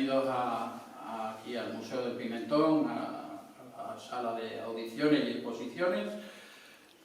bienvenidos aquí al Museo del Pimentón, a la sala de audiciones y exposiciones.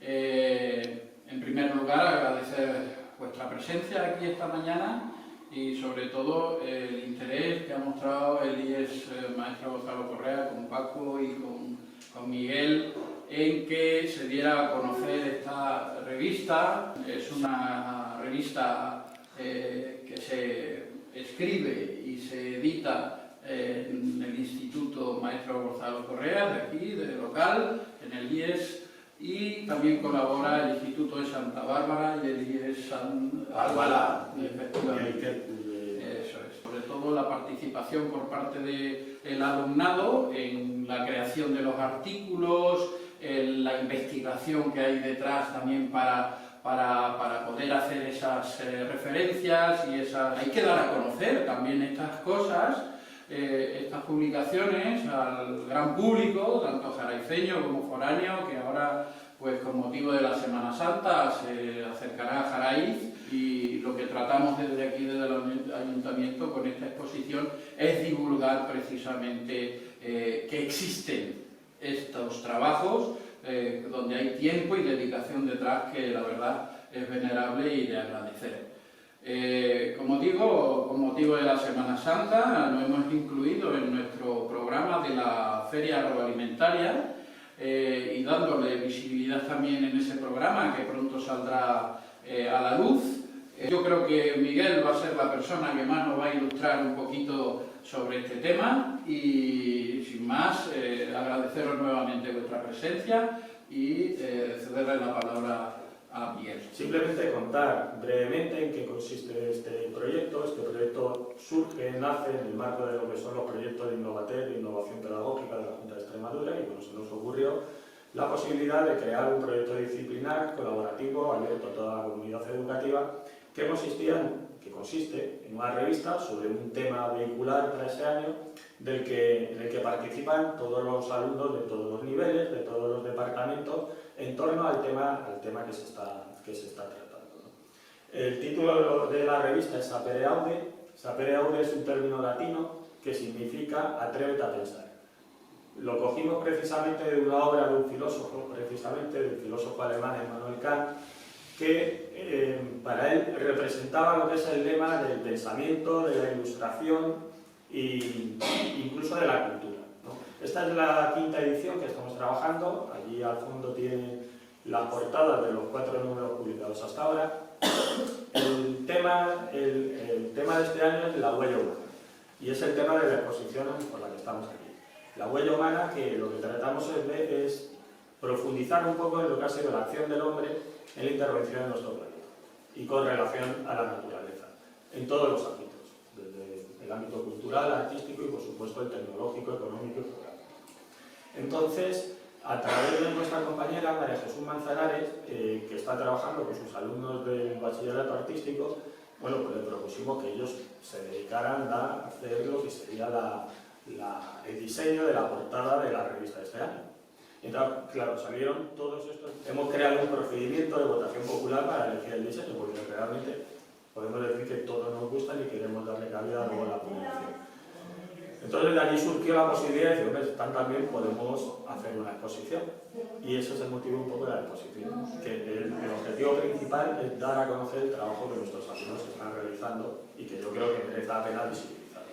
En primer lugar, agradecer vuestra presencia aquí esta mañana y sobre todo el interés que ha mostrado el IES Maestro Gonzalo Correa con Paco y con Miguel en que se diera a conocer esta revista. Es una revista que se escribe y se edita en el Instituto Maestro Gonzalo Correa, de aquí, de local, en el IES, y también colabora el Instituto de Santa Bárbara y el IES San Albalá, efectivamente. Eso es. Sobre todo la participación por parte del alumnado en la creación de los artículos, en la investigación que hay detrás también para poder hacer esas referencias y hay que dar a conocer también estas cosas, estas publicaciones al gran público, tanto jaraiceño como foráneo, que ahora, pues con motivo de la Semana Santa, se acercará a Jaraiz, y lo que tratamos desde aquí, desde el Ayuntamiento, con esta exposición, es divulgar precisamente que existen estos trabajos, donde hay tiempo y dedicación detrás, que la verdad es venerable y de agradecer. Como digo, con motivo de la Semana Santa, lo hemos incluido en nuestro programa de la Feria Agroalimentaria, y dándole visibilidad también en ese programa, que pronto saldrá a la luz. Yo creo que Miguel va a ser la persona que más nos va a ilustrar un poquito sobre este tema, y sin más, agradeceros nuevamente vuestra presencia y cederle la palabra a Miguel. Simplemente contar brevemente en qué consiste este proyecto. Este proyecto nace en el marco de lo que son los proyectos de Innovatel, de innovación pedagógica de la Junta de Extremadura, y bueno, se nos ocurrió la posibilidad de crear un proyecto disciplinar, colaborativo, abierto a toda la comunidad educativa, que consiste en una revista sobre un tema vehicular para ese año, en el que participan todos los alumnos de todos los niveles, de todos los departamentos, en torno al tema que se está tratando, ¿no? El título de la revista es Sapere Aude. Sapere Aude es un término latino que significa atrévete a pensar. Lo cogimos precisamente de una obra de un filósofo, del filósofo alemán Immanuel Kant, que para él representaba lo que es el lema del pensamiento, de la ilustración e incluso de la cultura, ¿no? Esta es la quinta edición que estamos trabajando. Allí al fondo tienen la portada de los 4 números publicados hasta ahora. El tema de este año es la huella humana, y es el tema de la exposición por la que estamos aquí. La huella humana, que lo que tratamos es profundizar un poco en lo que ha sido la acción del hombre en la intervención en nuestro planeta y con relación a la naturaleza, en todos los ámbitos, desde el ámbito cultural, artístico y por supuesto el tecnológico, económico y geográfico. Entonces, a través de nuestra compañera María Jesús Manzanares, que está trabajando con sus alumnos del bachillerato artístico, bueno, pues le propusimos que ellos se dedicaran a hacer lo que sería el diseño de la portada de la revista de este año. Entonces, claro, salieron todos estos. Hemos creado un procedimiento de votación popular para elegir el diseño, porque realmente podemos decir que todos nos gustan y queremos darle cabida luego a la publicación. Entonces de allí surgió la posibilidad de decir, hombre, también podemos hacer una exposición. Y ese es el motivo un poco de la exposición, que el objetivo principal es dar a conocer el trabajo que nuestros alumnos están realizando y que yo creo que merece la pena visibilizar.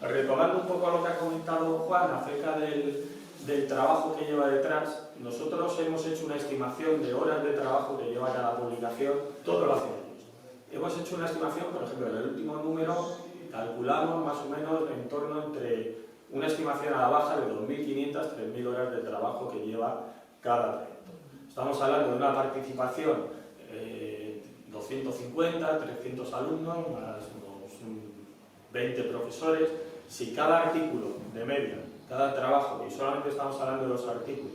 Retomando un poco lo que ha comentado Juan acerca del trabajo que lleva detrás, nosotros hemos hecho una estimación de horas de trabajo que lleva cada publicación, todo lo hacen ellos. Hemos hecho una estimación, por ejemplo, en el último número calculamos más o menos en torno entre una estimación a la baja de 2.500 a 3.000 horas de trabajo que lleva cada proyecto. Estamos hablando de una participación 250, 300 alumnos, más unos 20 profesores. Si cada artículo de media, cada trabajo, y solamente estamos hablando de los artículos,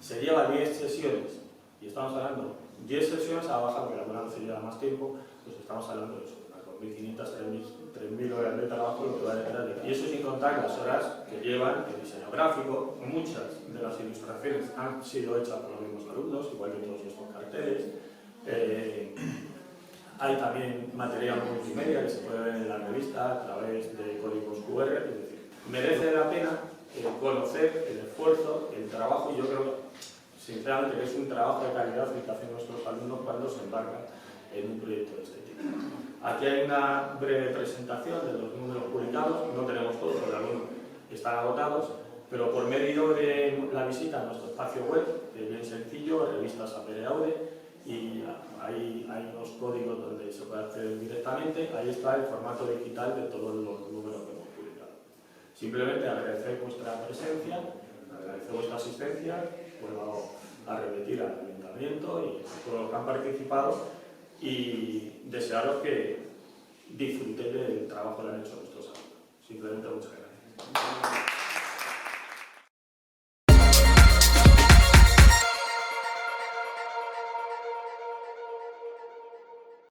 se lleva 10 sesiones, y estamos hablando 10 sesiones a la baja, porque alguna vez se lleva más tiempo, pues estamos hablando de eso, unas 2.500, 3.000 horas de trabajo, lo que va detrás de. Y eso sin contar las horas que llevan el diseño gráfico. Muchas de las ilustraciones han sido hechas por los mismos alumnos, igual que todos estos carteles. Hay también material multimedia que se puede ver en la revista a través de códigos QR pena conocer el esfuerzo, el trabajo, y yo creo sinceramente que es un trabajo de calidad el que hacen nuestros alumnos cuando se embarcan en un proyecto de este tipo. Aquí hay una breve presentación de los números publicados, no tenemos todos, porque algunos están agotados, pero por medio de la visita a nuestro espacio web, que es bien sencillo, revistas Apere Aude, y hay unos códigos donde se puede acceder directamente, ahí está el formato digital de todos los números que hemos publicado. Simplemente agradecer vuestra presencia, agradecer vuestra asistencia, vuelvo a repetir al ayuntamiento y a todos los que han participado y desearos que disfrutéis del trabajo que han hecho nuestros alumnos. Simplemente muchas gracias.